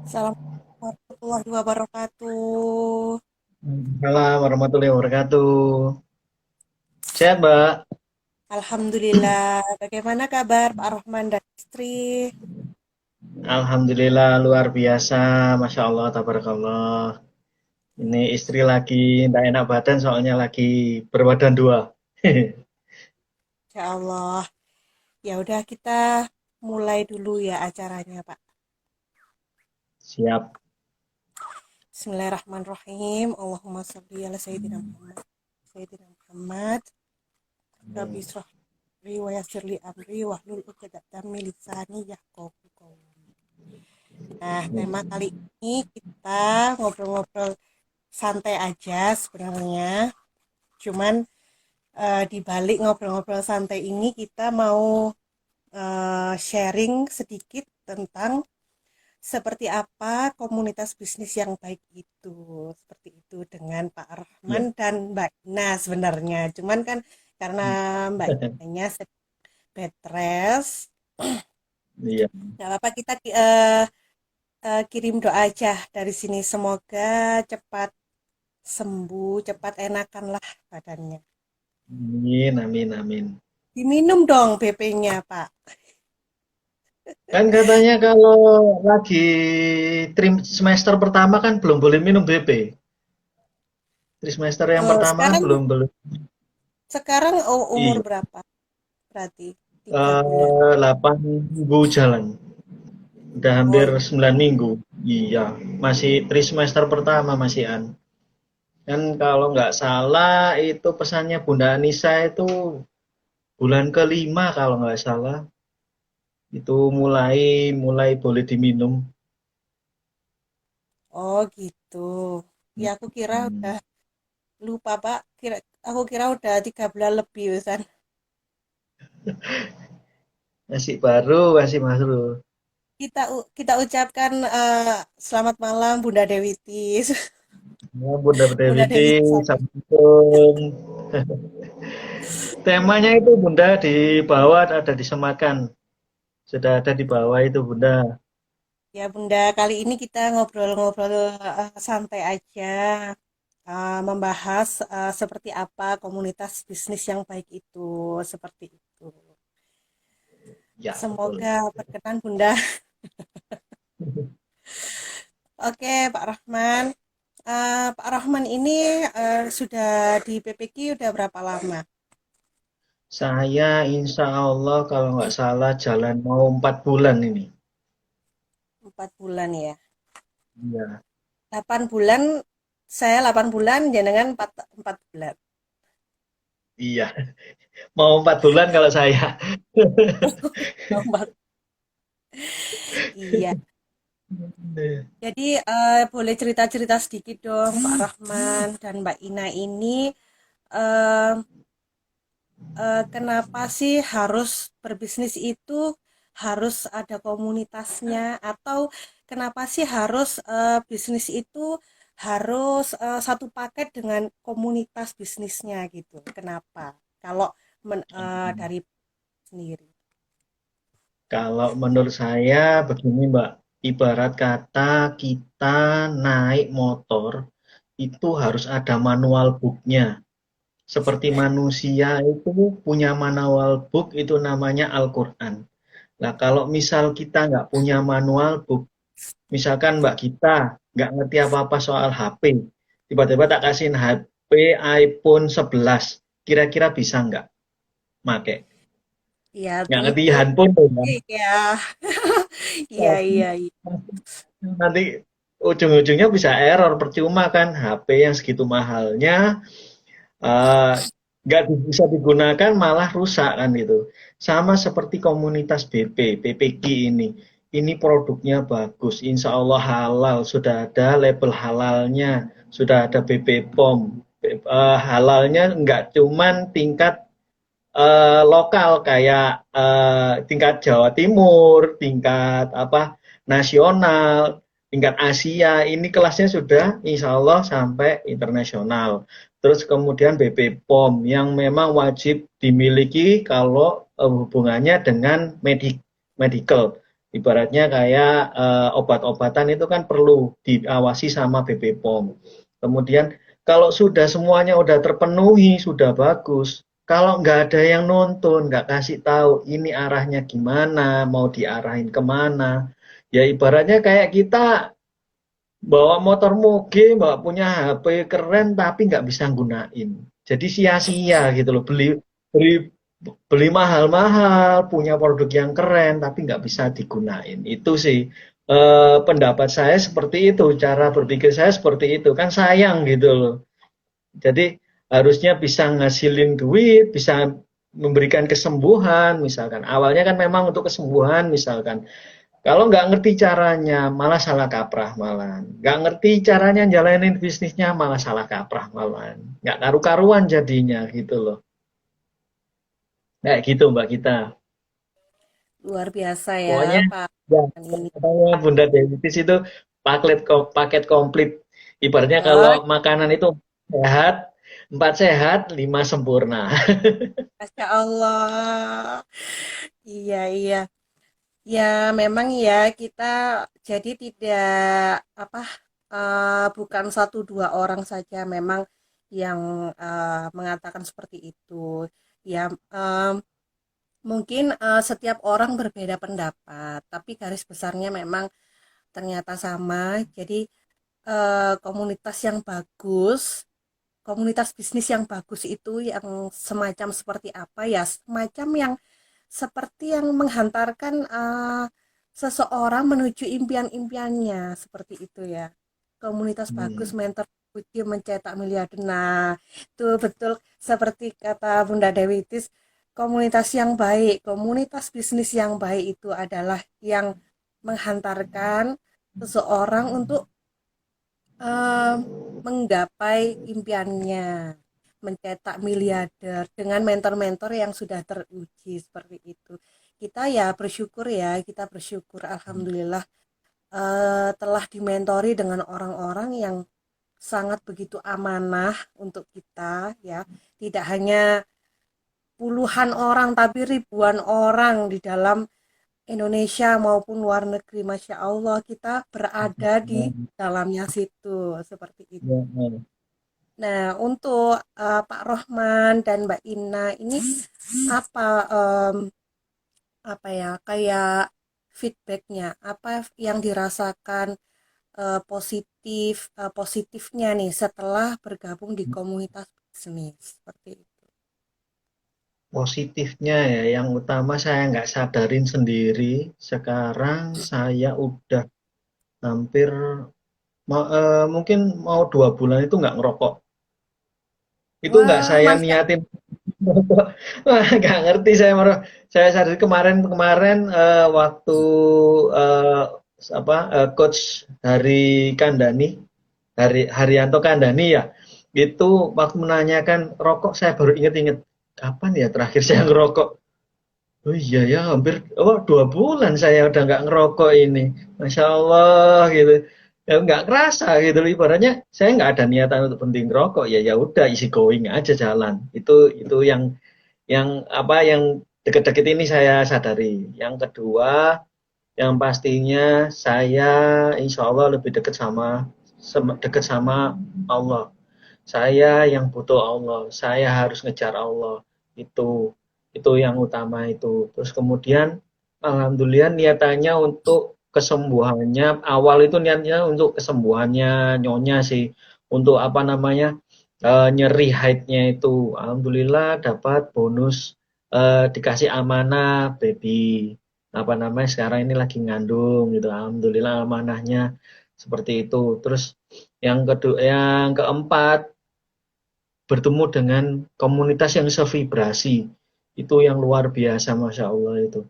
Assalamualaikum warahmatullahi wabarakatuh. Assalamualaikum warahmatullahi wabarakatuh. Sehat, Mbak? Alhamdulillah. Bagaimana kabar Pak Rahman dan istri? Alhamdulillah luar biasa. Masya Allah, tabarakallah. Ini istri lagi tidak enak badan soalnya lagi berbadan dua. Ya Allah. Ya udah kita mulai dulu ya acaranya, Pak. Siap. Bismillahirrahmanirrahim. Allahumma sholli ala sayyidina Muhammad. Sayyidina Muhammad. Rabbi israh li wa yassir li amri wahlul 'uqdatam min lisani yafqahu qawli. Nah, tema kali ini kita ngobrol-ngobrol santai aja sebenarnya. Cuman di balik ngobrol-ngobrol santai ini kita mau sharing sedikit tentang seperti apa komunitas bisnis yang baik itu. Seperti itu dengan Pak Rahman Ya. dan Mbak Ina sebenarnya. Cuman kan karena Mbak Inanya sedang bed rest, Iya. nggak apa-apa kita kirim doa aja dari sini. Semoga cepat sembuh, cepat enakan lah badannya. Amin, amin, amin. Diminum dong BP-nya, Pak. Kan katanya kalau lagi semester pertama kan belum boleh minum BP. Trimester yang pertama kan Sekarang belum belum sekarang umur iya, berapa? Berarti 3 bulan. 8 minggu jalan. Udah Oh hampir iya. 9 minggu. Iya, masih trimester pertama masih Kan kalau nggak salah itu pesannya Bunda Anissa itu bulan kelima kalau nggak salah. Itu mulai mulai boleh diminum. Oh gitu. Ya aku kira udah Hmm. lupa Pak. Aku kira udah 3 bulan lebih Ustaz. Masih baru, masih baru. Kita ucapkan selamat malam Bunda Dewitis. Ya, Bunda Bunda Dewiti, Dewitis aja. Assalamualaikum. Temanya itu Bunda di bawah ada disematkan. Sudah ada di bawah itu Bunda. Ya Bunda, kali ini kita ngobrol-ngobrol santai aja. Membahas seperti apa komunitas bisnis yang baik itu. Seperti itu. Ya, betul. Semoga berkenan Bunda. Oke, Pak Rahman. Pak Rahman ini sudah di PPQ udah berapa lama? Saya insya Allah kalau nggak salah jalan mau 4 bulan ini. 4 bulan ya. Iya. 8 bulan, saya 8 bulan, jenengan 4 bulan. Iya, mau 4 bulan kalau saya. Empat. Iya. Jadi boleh cerita-cerita sedikit dong, Pak Rahman dan Mbak Ina ini eh, kenapa sih harus berbisnis itu harus ada komunitasnya atau kenapa sih harus bisnis itu harus satu paket dengan komunitas bisnisnya gitu? Kenapa? Kalau dari sendiri. Kalau menurut saya begini Mbak, ibarat kata kita naik motor itu harus ada manual booknya. Seperti manusia itu punya manual book itu namanya Al-Quran. Nah kalau misal kita nggak punya manual book, misalkan Mbak kita nggak ngerti apa-apa soal HP, tiba-tiba tak kasihin HP iPhone 11, kira-kira bisa nggak make? Iya, Nggak ngerti tentu. handphone tuh kan? Iya. Iya, iya, iya. Nanti ujung-ujungnya bisa error, percuma kan HP yang segitu mahalnya eh, nggak bisa digunakan malah rusak kan gitu. Sama seperti komunitas BPK ini. Ini produknya bagus, insya Allah halal, sudah ada label halalnya, sudah ada BP POM. Halalnya nggak cuman tingkat lokal kayak tingkat Jawa Timur, tingkat apa nasional, tingkat Asia. Ini kelasnya sudah insya Allah sampai internasional. Terus kemudian BP POM yang memang wajib dimiliki kalau hubungannya dengan medical. Ibaratnya kayak obat-obatan itu kan perlu diawasi sama BPOM. Kemudian kalau sudah semuanya udah terpenuhi, sudah bagus. Kalau nggak ada yang nonton, nggak kasih tahu ini arahnya gimana, mau diarahin kemana. Ya ibaratnya kayak kita bawa motor moge, bawa punya HP keren tapi nggak bisa gunain. Jadi sia-sia gitu loh. Beli beli mahal-mahal, punya produk yang keren tapi nggak bisa digunain. Itu sih pendapat saya seperti itu, cara berpikir saya seperti itu. Kan sayang gitu loh. Jadi harusnya bisa ngasilin duit, bisa memberikan kesembuhan misalkan. Awalnya kan memang untuk kesembuhan misalkan. Kalau nggak ngerti caranya, malah salah kaprah malahan. Nggak ngerti caranya jalanin bisnisnya, malah salah kaprah malahan. Nggak karu-karuan jadinya gitu loh. Kayak gitu Mbak kita. Luar biasa ya, Pokoknya Pak. ya, Ini. katanya Bunda Dewitis itu paket komplit. Ibaratnya kalau Oh, makanan itu sehat, 4 sehat, 5 sempurna. Masya Allah. Iya, iya. Ya, memang ya kita jadi tidak apa bukan satu dua orang saja memang yang mengatakan seperti itu. Ya, mungkin setiap orang berbeda pendapat, tapi garis besarnya memang ternyata sama. Jadi komunitas yang bagus, komunitas bisnis yang bagus itu yang semacam seperti apa ya? Semacam yang seperti yang menghantarkan seseorang menuju impian-impiannya seperti itu ya. Komunitas bagus, Hmm. mentor kunci mencetak miliarder. Nah, itu betul seperti kata Bunda Dewitis, komunitas yang baik, komunitas bisnis yang baik itu adalah yang menghantarkan seseorang untuk eh, menggapai impiannya, mencetak miliarder dengan mentor-mentor yang sudah teruji seperti itu. Kita ya bersyukur ya, kita bersyukur alhamdulillah telah dimentori dengan orang-orang yang sangat begitu amanah untuk kita ya. Tidak hanya puluhan orang tapi ribuan orang di dalam Indonesia maupun luar negeri. Masya Allah kita berada di dalamnya situ seperti itu. Ya, ya. Nah, untuk Pak Rohman dan Mbak Ina ini apa em, apa ya kayak feedbacknya, apa yang dirasakan positifnya nih setelah bergabung di komunitas bisnis seperti itu. Positifnya ya, yang utama saya nggak sadarin sendiri. Sekarang saya udah hampir mungkin mau 2 bulan itu nggak ngerokok. Itu nggak Wah, saya masya niatin merokok. Wah, nggak ngerti saya saya sadar kemarin waktu eh, apa coach dari Kandani, Haryanto Kandani ya, itu waktu menanyakan rokok saya baru inget-inget kapan ya terakhir saya ngerokok. Oh iya ya, hampir 2 bulan saya udah nggak ngerokok ini. Masya Allah gitu. Ya nggak kerasa gitu. Ibaratnya saya nggak ada niatan untuk berhenti ngerokok. Ya ya udah easy going aja jalan. Itu yang apa yang deket-deket ini saya sadari. Yang kedua, yang pastinya saya insya Allah lebih dekat sama Allah. Saya yang butuh Allah. Saya harus ngejar Allah. Itu itu yang utama itu. Terus kemudian alhamdulillah niatannya untuk kesembuhannya awal itu niatnya untuk kesembuhannya nyonya sih. Untuk apa namanya? Nyeri haidnya itu alhamdulillah dapat bonus dikasih amanah baby apa namanya sekarang ini lagi ngandung gitu alhamdulillah amanahnya seperti itu terus yang kedua yang keempat bertemu dengan komunitas yang sevibrasi itu yang luar biasa Masya Allah itu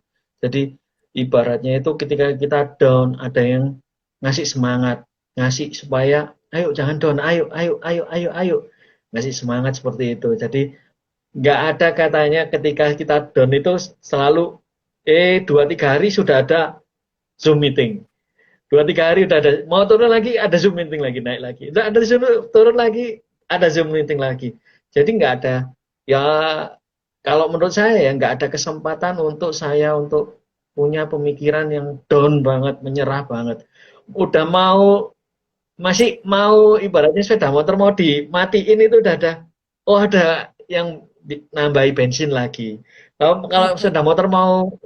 jadi ibaratnya itu ketika kita down ada yang ngasih semangat ngasih supaya ayo jangan down ayo ayo ayo ayo ayo ngasih semangat seperti itu jadi nggak ada katanya ketika kita down itu selalu 2-3 hari sudah ada Zoom meeting 2-3 hari udah ada mau turun lagi ada Zoom meeting lagi naik lagi udah ada Zoom turun lagi ada Zoom meeting lagi jadi nggak ada ya kalau menurut saya ya nggak ada kesempatan untuk saya untuk punya pemikiran yang down banget, menyerah banget. Udah mau masih mau ibaratnya sepeda motor mau dimatiin itu udah ada, oh ada yang nambahi bensin lagi. Kalau sepeda motor mau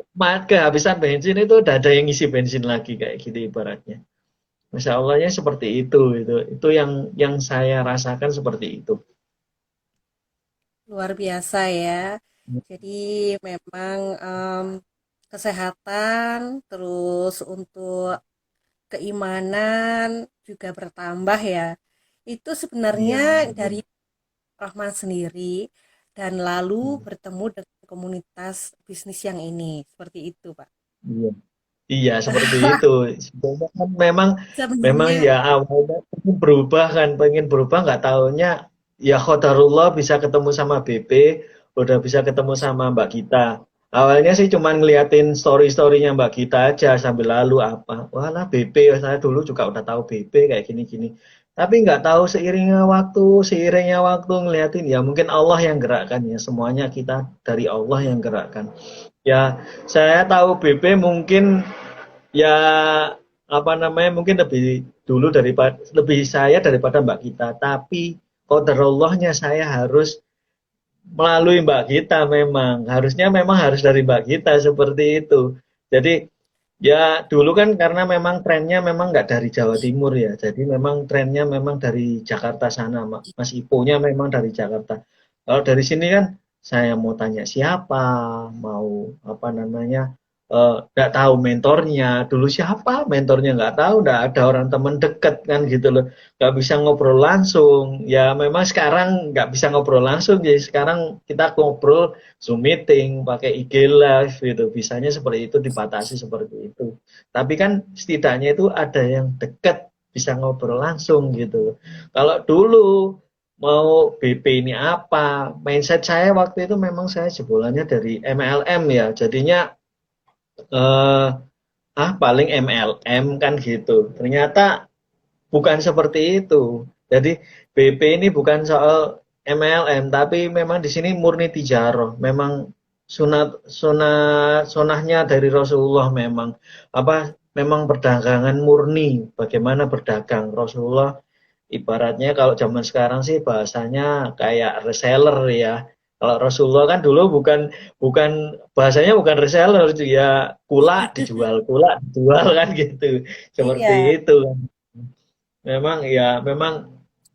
kehabisan bensin itu udah ada yang ngisi bensin lagi kayak gitu ibaratnya. Masya Allahnya seperti itu yang saya rasakan seperti itu. Luar biasa ya. Jadi memang kesehatan, terus untuk keimanan juga bertambah ya. Itu sebenarnya Iya, dari betul. Rahman sendiri dan lalu bertemu dengan komunitas bisnis yang ini. Seperti itu, Pak. Iya. Iya, seperti itu. Sebenarnya kan memang Sebenarnya ya awalnya pengen berubah nggak taunya ya qadarullah bisa ketemu sama BP, udah bisa ketemu sama Mbak Gita. Awalnya sih cuman ngeliatin story-storynya Mbak Gita aja sambil lalu apa. Walah BP, saya dulu juga udah tahu BP kayak gini-gini. Tapi nggak tahu seiringnya waktu ngeliatin ya mungkin Allah yang gerakkan ya. Semuanya kita dari Allah yang gerakkan. Ya, saya tahu BP mungkin ya apa namanya mungkin lebih dulu daripada lebih saya daripada Mbak Gita, tapi qadarallahnya saya harus melalui Mbak Gita memang harus dari Mbak Gita seperti itu. Jadi ya dulu kan karena memang trennya memang nggak dari Jawa Timur ya, jadi memang trennya memang dari Jakarta sana, Mas Iponya memang dari Jakarta. Kalau dari sini kan saya mau tanya siapa, mau apa namanya, nggak tahu mentornya, dulu siapa mentornya nggak tahu, nggak ada orang teman deket kan gitu loh, nggak bisa ngobrol langsung. Ya memang sekarang nggak bisa ngobrol langsung, jadi sekarang kita ngobrol Zoom meeting, pakai IG Live gitu. Bisanya seperti itu, dibatasi seperti itu. Tapi kan setidaknya itu ada yang dekat, bisa ngobrol langsung gitu. Kalau dulu mau BP ini apa, mindset saya waktu itu memang saya jebolannya dari MLM ya. Jadinya eh, paling MLM kan gitu. Ternyata bukan seperti itu. Jadi BP ini bukan soal MLM, tapi memang di sini murni tijaroh. Memang sunahnya dari Rasulullah memang apa memang perdagangan murni. Bagaimana berdagang Rasulullah ibaratnya kalau zaman sekarang sih bahasanya kayak reseller ya. Kalau Rasulullah kan dulu bukan bukan bahasanya bukan reseller, ya kulak dijual kan gitu. Seperti iya. itu. Memang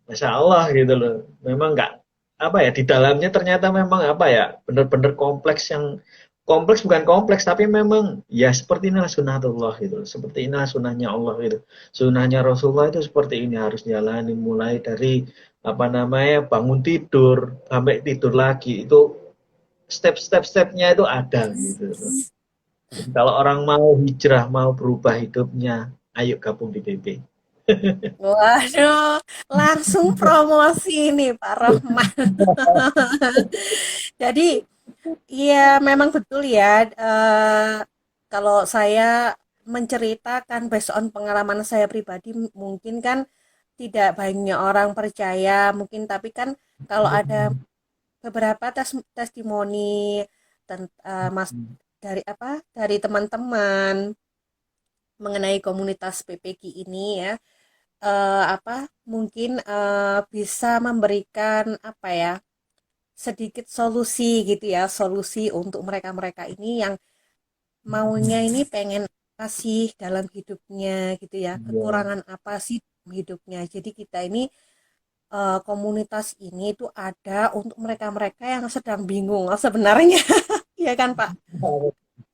Masya Allah gitu loh. Memang nggak apa ya di dalamnya ternyata memang apa ya benar-benar kompleks bukan kompleks tapi memang ya seperti inilah sunatullah gitu loh. Seperti inilah sunahnya Allah gitu. Sunahnya Rasulullah itu seperti ini harus jalani mulai dari apa namanya bangun tidur sampai tidur lagi itu step-stepnya itu ada gitu loh. Jadi kalau orang mau hijrah mau berubah hidupnya ayo gabung di PP. Waduh, langsung promosi nih Pak Rahman. Jadi, iya memang betul ya. Kalau saya menceritakan based on pengalaman saya pribadi, mungkin kan tidak banyak orang percaya, mungkin tapi kan kalau ada beberapa testimoni mas dari apa dari teman-teman mengenai komunitas PPG ini ya, apa mungkin bisa memberikan apa ya sedikit solusi gitu ya, solusi untuk mereka-mereka ini yang maunya ini pengen apa sih dalam hidupnya gitu ya, Ya, kekurangan apa sih dalam hidupnya. Jadi kita ini komunitas ini itu ada untuk mereka-mereka yang sedang bingung sebenarnya, ya kan Pak?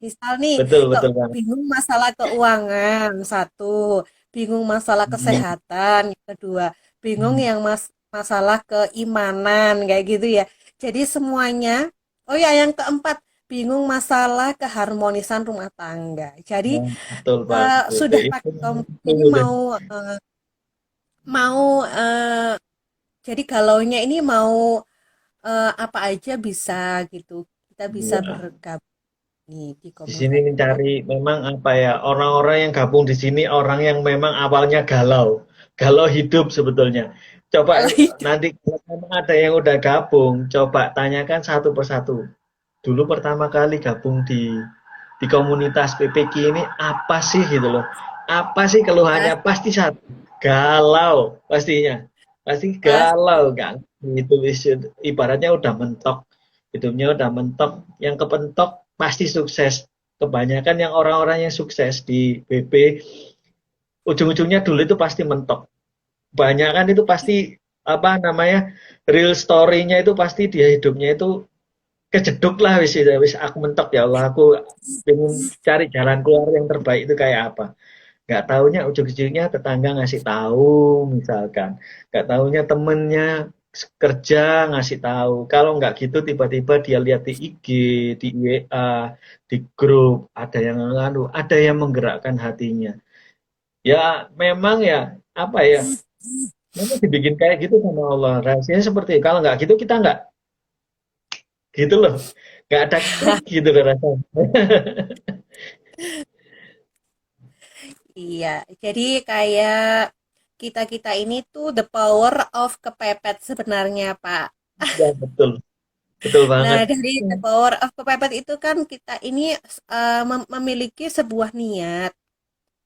Misal nih, betul kok betul banget. bingung masalah keuangan, satu, bingung masalah kesehatan, yang kedua, bingung yang masalah keimanan, kayak gitu ya. Jadi semuanya, oh ya yang keempat, bingung masalah keharmonisan rumah tangga. Jadi Nah, betul banget itu. sudah Itu, pakai itu ini udah. mau jadi galaunya ini mau apa aja bisa gitu. Kita bisa Ya. bergabung nih di Di sini komunitas ini. mencari memang apa ya orang-orang yang gabung di sini orang yang memang awalnya galau, galau hidup sebetulnya. Coba Kalau itu nanti kalau memang ada yang udah gabung, coba tanyakan satu persatu. Dulu pertama kali gabung di di komunitas PPQ ini apa sih gitu loh. Apa sih keluhannya? Pasti, Pasti satu, galau pastinya. Pasti pasti. galau kan. Itu ibaratnya udah mentok. Hidupnya udah mentok. Yang kepentok pasti sukses. Kebanyakan yang orang-orang yang sukses di BP ujung-ujungnya dulu itu pasti mentok. Kebanyakan itu pasti apa namanya real story-nya itu pasti dia hidupnya itu kejeduk lah wis aku mentok ya Allah aku pengen cari jalan keluar yang terbaik itu kayak apa nggak taunya ujung-ujungnya tetangga ngasih tahu misalkan nggak taunya temennya kerja ngasih tahu kalau nggak gitu tiba-tiba dia lihat di IG di WA di grup ada yang nganu ada yang menggerakkan hatinya ya memang ya apa ya memang dibikin kayak gitu sama Allah rahasianya seperti itu. Kalau nggak gitu kita nggak gitu loh nggak ada klik gitu loh rasanya. Iya, jadi kayak kita-kita ini tuh the power of kepepet sebenarnya, Pak. Ya betul betul Nah, banget. dari the power of kepepet itu kan kita ini memiliki sebuah niat,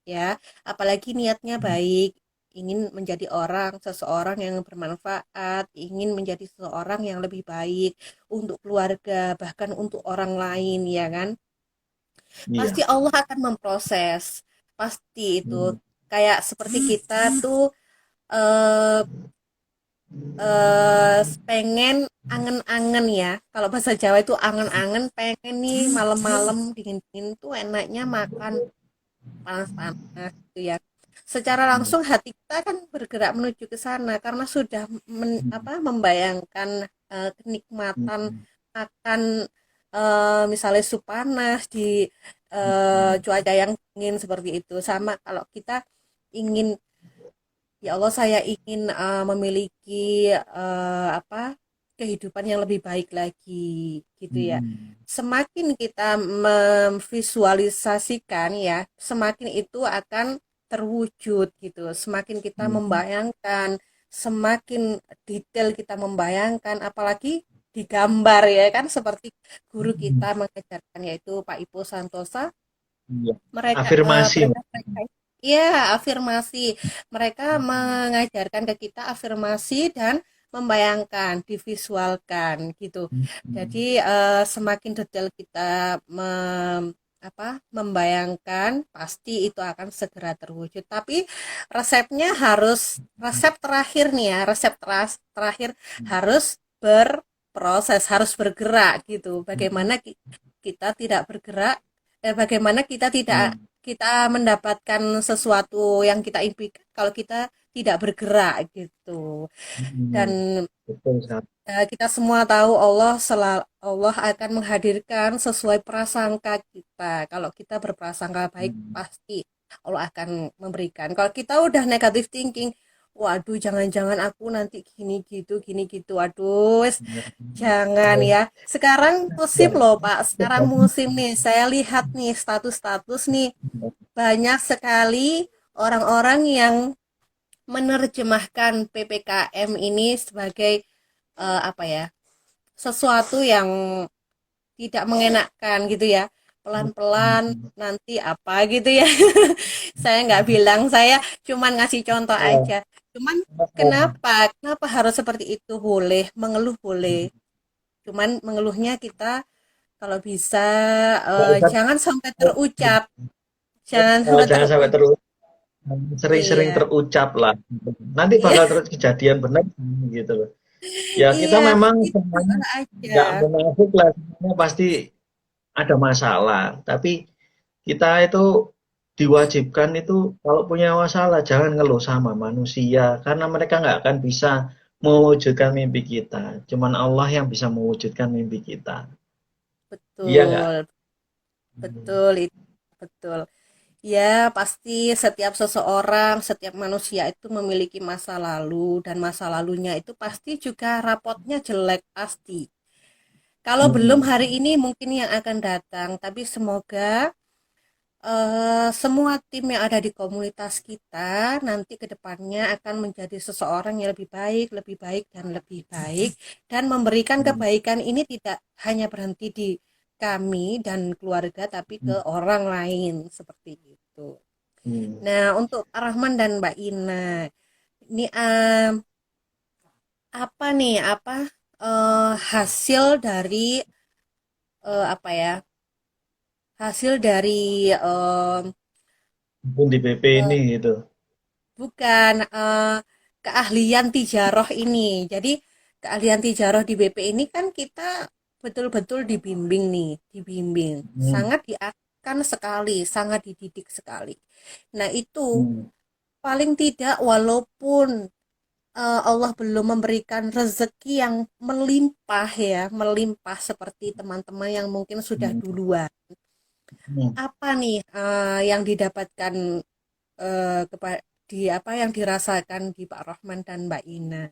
ya. Apalagi niatnya baik, ingin menjadi seseorang yang bermanfaat, ingin menjadi seseorang yang lebih baik untuk keluarga, bahkan untuk orang lain, ya kan? Pasti Iya. Allah akan memproses, pasti itu. Hmm. Kayak seperti kita tuh eh eh pengen angen-angen ya. Kalau bahasa Jawa itu angen-angen, pengen nih malam-malam dingin-dingin tuh enaknya makan panas-panas gitu ya. Secara langsung hati kita kan bergerak menuju ke sana karena sudah membayangkan kenikmatan makan misalnya sup panas di cuaca yang dingin seperti itu. Sama kalau kita ingin, ya Allah, saya ingin memiliki kehidupan yang lebih baik lagi gitu ya. Semakin kita memvisualisasikan ya, semakin itu akan terwujud gitu. Semakin kita membayangkan, semakin detail kita membayangkan, apalagi digambar ya kan, seperti guru kita mengajarkan yaitu Pak Ipo Santosa. Iya. mereka eh, Afirmasi. mereka mereka ya afirmasi, mereka mengajarkan ke kita afirmasi dan membayangkan, divisualkan gitu. Jadi semakin detail kita membayangkan, pasti itu akan segera terwujud. Tapi resep terakhir nih ya, terakhir harus berproses, harus bergerak gitu. Bagaimana kita tidak bergerak, bagaimana kita tidak kita mendapatkan sesuatu yang kita impikan kalau kita tidak bergerak gitu. Dan Betul sekali. kita semua tahu Allah akan menghadirkan sesuai prasangka kita. Kalau kita berprasangka baik, pasti Allah akan memberikan. Kalau kita udah negative thinking, waduh, jangan-jangan aku nanti gini gitu. Waduh, jangan ya. Sekarang musim loh, Pak. Sekarang musim nih. Saya lihat nih status-status nih, banyak sekali orang-orang yang menerjemahkan PPKM ini sebagai apa ya? Sesuatu yang tidak mengenakkan gitu ya. Pelan-pelan nanti apa gitu ya. Saya nggak bilang, saya cuman ngasih contoh aja. Cuman kenapa harus seperti itu? Boleh mengeluh, boleh. Cuman mengeluhnya kita kalau bisa jangan sampai terucap, jangan sampai Jangan sampai terucap. terus sering-sering Iya, terucap lah. Nanti iya, bakal terus kejadian benar gitu loh. Ya kita iya, memang itu semuanya aja. nggak munafik lah, semuanya pasti ada masalah. Tapi kita itu diwajibkan itu kalau punya masalah jangan ngeluh sama manusia karena mereka nggak akan bisa mewujudkan mimpi kita. Cuman Allah yang bisa mewujudkan mimpi kita. Iya nggak? Betul, betul itu betul. Ya, pasti setiap seseorang, setiap manusia itu memiliki masa lalu, dan masa lalunya itu pasti juga rapotnya jelek pasti. Kalau belum Hmm. hari ini, mungkin yang akan datang, tapi semoga semua tim yang ada di komunitas kita nanti ke depannya akan menjadi seseorang yang lebih baik dan lebih baik, dan memberikan kebaikan ini tidak hanya berhenti di kami dan keluarga, tapi ke orang lain seperti itu. Hmm. Nah, untuk Pak Rahman dan Mbak Ina, ini apa nih hasil dari apa ya? Hasil dari Pun di PP ini gitu. bukan keahlian tijaroh ini. Jadi keahlian tijaroh di BP ini kan kita betul-betul dibimbing nih, dibimbing. Hmm. Sangat diakan sekali, sangat dididik sekali. Nah, itu Hmm. paling tidak walaupun Allah belum memberikan rezeki yang melimpah ya, melimpah seperti teman-teman yang mungkin sudah Hmm. duluan. Hmm. Apa nih yang didapatkan di apa yang dirasakan di Pak Rohman dan Mbak Ina?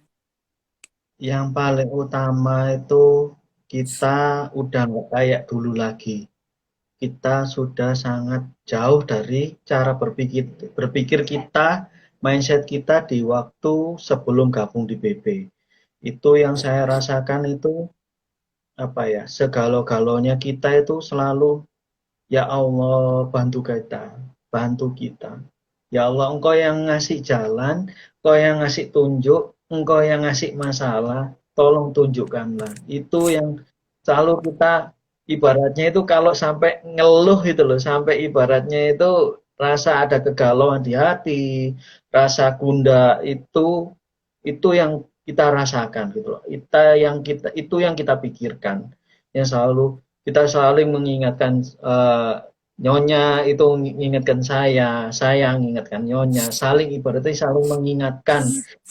Yang paling utama itu kita udah nggak kayak dulu lagi. Kita sudah sangat jauh dari cara berpikir berpikir kita, mindset kita di waktu sebelum gabung di BP. Itu yang saya rasakan itu apa ya, segala-galanya kita itu selalu ya Allah bantu kita. Ya Allah, Engkau yang ngasih jalan, Engkau yang ngasih tunjuk, Engkau yang ngasih masalah, tolong tunjukkanlah. Itu yang selalu kita ibaratnya itu kalau sampai ngeluh itu loh, sampai ibaratnya itu rasa ada kegalauan di hati, rasa gundah itu yang kita rasakan gitu loh. Itu yang kita pikirkan. Yang selalu kita saling mengingatkan nyonya itu mengingatkan saya mengingatkan nyonya, saling ibaratnya saling mengingatkan.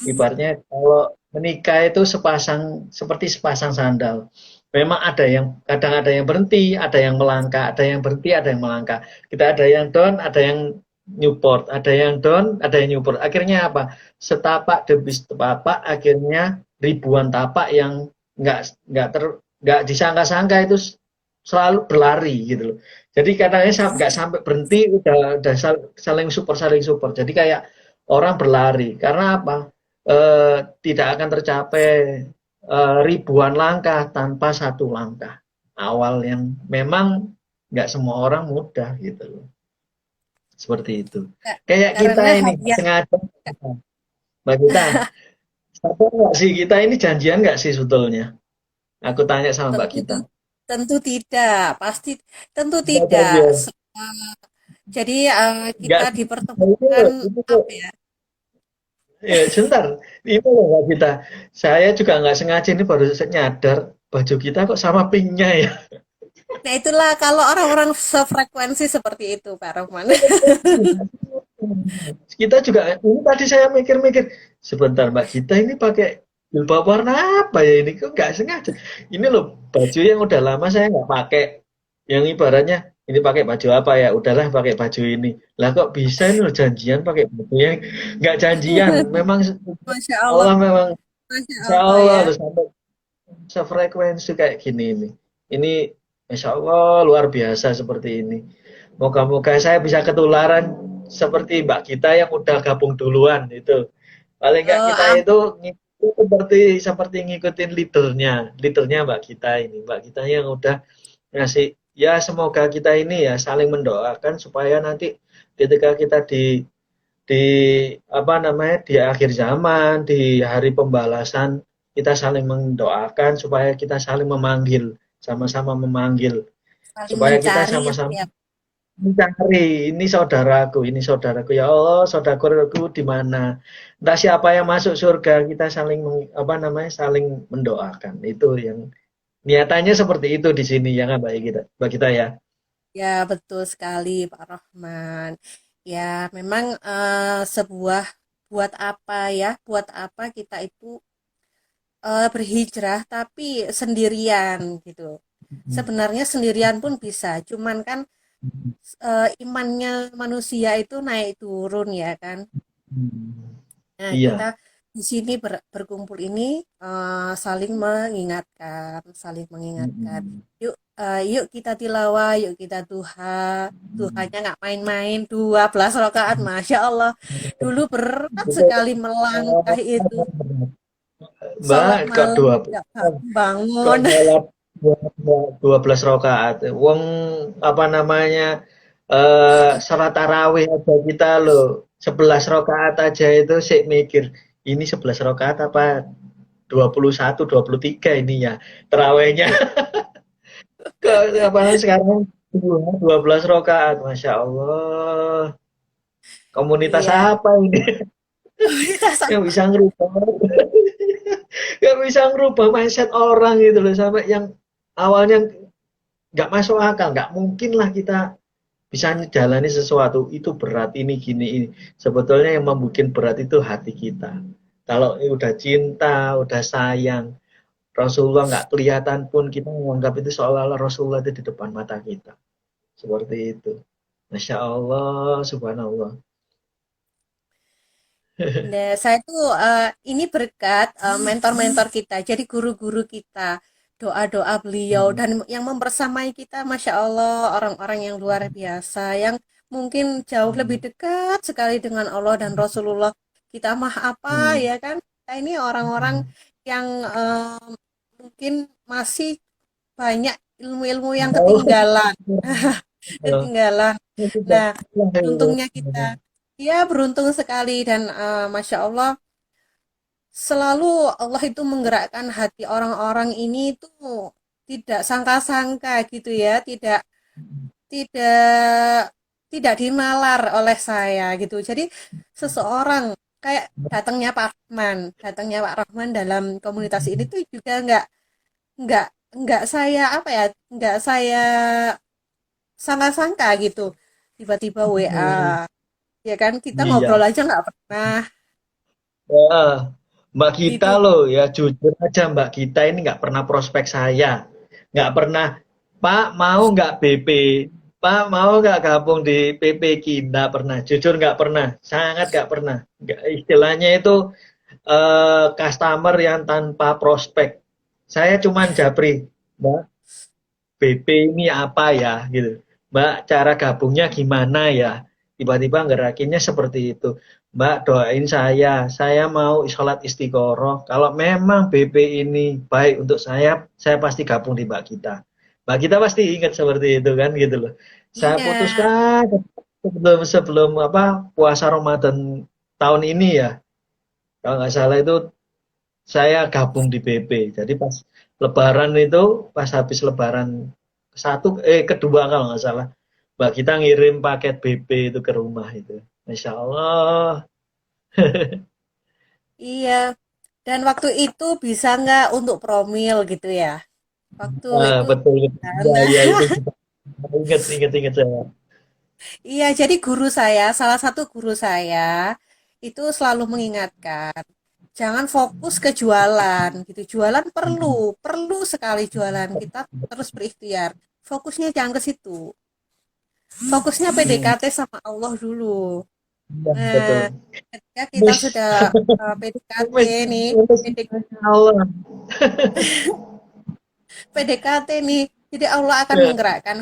Ibaratnya kalau menikah itu seperti sepasang sandal. Memang ada yang kadang ada yang berhenti, ada yang melangkah, ada yang berhenti, ada yang melangkah. Kita ada yang down, ada yang Newport, ada yang down, ada yang Newport. Akhirnya apa? Setapak demi setapak, akhirnya ribuan tapak yang nggak ter nggak disangka-sangka itu selalu berlari gitu loh. Jadi katanya nggak sampai berhenti udah saling support. Jadi kayak orang berlari karena apa? Tidak akan tercapai ribuan langkah tanpa satu langkah awal yang memang nggak semua orang mudah gitu loh. Seperti itu. Kak, Kayak kita karena ini hadiah sengaja, Mbak kita, sadar nggak sih kita ini janjian nggak sih sebetulnya? Aku tanya sama Mbak tentu kita. tentu tidak, pasti tentu Nggak tidak. janjian. Jadi Nggak, kita itu, dipertemukan itu apa ya? ya, sebentar. Ini loh Mbak kita. Saya juga nggak sengaja ini baru nyadar baju kita kok sama pinknya ya. Nah, itulah kalau orang-orang sefrekuensi seperti itu, Pak Rohman. Kita juga ini tadi saya mikir-mikir sebentar Mbak kita ini pakai jilbab warna apa ya ini kok nggak sengaja. Ini loh baju yang udah lama saya nggak pakai. Yang ibaratnya ini pakai baju apa ya? Udahlah pakai baju ini. Lah kok bisa ini loh janjian pakai baju yang nggak janjian. Memang Masya Allah, Allah memang Masya Insya Allah Allah ya. loh sampai sefrekuensi kayak gini ini. Ini Insya Allah luar biasa seperti ini. Moga-moga saya bisa ketularan seperti Mbak kita yang udah gabung duluan itu. Paling nggak kita Ah, itu seperti seperti ngikutin leadernya Mbak kita ini. Mbak kita yang udah ngasih ya semoga kita ini ya saling mendoakan supaya nanti ketika kita di apa namanya di akhir zaman di hari pembalasan kita saling mendoakan supaya kita saling memanggil sama-sama memanggil saling supaya kita mencari sama-sama ya. mencari ini saudaraku ya Allah saudaraku di mana entah siapa yang masuk surga kita saling apa namanya saling mendoakan itu yang niatannya seperti itu di sini ya nggak mbak kita ya. Ya, betul sekali, Pak Rohman. Ya, memang sebuah buat apa ya? Buat apa kita itu berhijrah tapi sendirian gitu. Sebenarnya sendirian pun bisa, cuman kan imannya manusia itu naik turun ya kan. Nah, kita Iya. di sini berkumpul ini saling mengingatkan, saling mengingatkan. Yuk kita tilawah, yuk kita duha. Duhanya nggak main-main, 12 rakaat, Masya Allah. Dulu berat sekali melangkah itu. Mbak, Sholat kok malam dua tidak kok bangun. sholat 12 rakaat. Wong apa namanya salat tarawih aja kita loh 11 rakaat aja itu sik mikir ini 11 rakaat apa 21, 23 ini ya tarawihnya. Ke apa sekarang 12 rakaat, Masya Allah. Komunitas Iya. apa ini Kita yang sama. bisa ngerubah yang bisa ngerubah mindset orang gitu loh sampai yang awalnya nggak masuk akal, nggak mungkin lah kita bisa menjalani sesuatu itu berat ini gini ini. Sebetulnya yang membuat berat itu hati kita. Kalau udah cinta, udah sayang, Rasulullah nggak kelihatan pun kita menganggap itu seolah-olah Rasulullah itu di depan mata kita. Seperti itu. Masya Allah, subhanallah. Nah, saya tuh ini berkat mentor-mentor kita, jadi guru-guru kita, doa-doa beliau dan yang mempersamai kita, masya Allah, orang-orang yang luar biasa, yang mungkin jauh lebih dekat sekali dengan Allah dan Rasulullah. Kita mah apa Hmm. ya kan? Kita ini orang-orang yang mungkin masih banyak ilmu-ilmu yang Oh, ketinggalan, ketinggalan. Nah, beruntungnya kita, ya beruntung sekali dan masya Allah selalu Allah itu menggerakkan hati orang-orang ini tuh tidak sangka-sangka gitu ya, tidak tidak dinalar oleh saya gitu. Jadi seseorang kayak datangnya Pak Rahman dalam komunitas ini tuh juga nggak nggak saya apa ya, nggak saya sangka-sangka gitu. Tiba-tiba WA, ya kan kita ngobrol iya. aja nggak pernah Heeh. Mbak kita gitu. loh ya jujur aja Mbak kita ini nggak pernah prospek saya. Nggak pernah, Pak mau nggak BP? Pak mau nggak gabung di PPK? Nggak pernah. Jujur nggak pernah. Sangat nggak pernah. Nggak, istilahnya itu customer yang tanpa prospek. Saya cuman japri, Mbak, BP ini apa ya gitu. Mbak, cara gabungnya gimana ya? Tiba-tiba ngerakinnya seperti itu. Mbak, doain saya mau sholat istiqoroh. Kalau memang BP ini baik untuk saya pasti gabung di Mbak kita. Mbak kita pasti ingat seperti itu kan gitu loh. Saya Iya, putuskan sebelum sebelum apa puasa Ramadan tahun ini ya. Kalau nggak salah itu saya gabung di BP. Jadi pas Lebaran itu, pas habis Lebaran kedua kalau nggak salah, Mbak kita ngirim paket BP itu ke rumah itu. Masya Allah. iya. Dan waktu itu bisa nggak untuk promil gitu ya? Waktu Ah, itu, betul. Ya, nah, ya itu ingat, ingat, ingat saya. iya. Jadi guru saya, salah satu guru saya itu selalu mengingatkan, jangan fokus ke jualan gitu. Jualan perlu sekali jualan. Kita terus berikhtiar. Fokusnya jangan ke situ. Fokusnya Hmm, PDKT sama Allah dulu. ya, betul. Nah, ketika kita Mis, sudah PDKT mis, nih, mis, Masya Allah. PDKT nih. Jadi Allah akan Ya, menggerakkan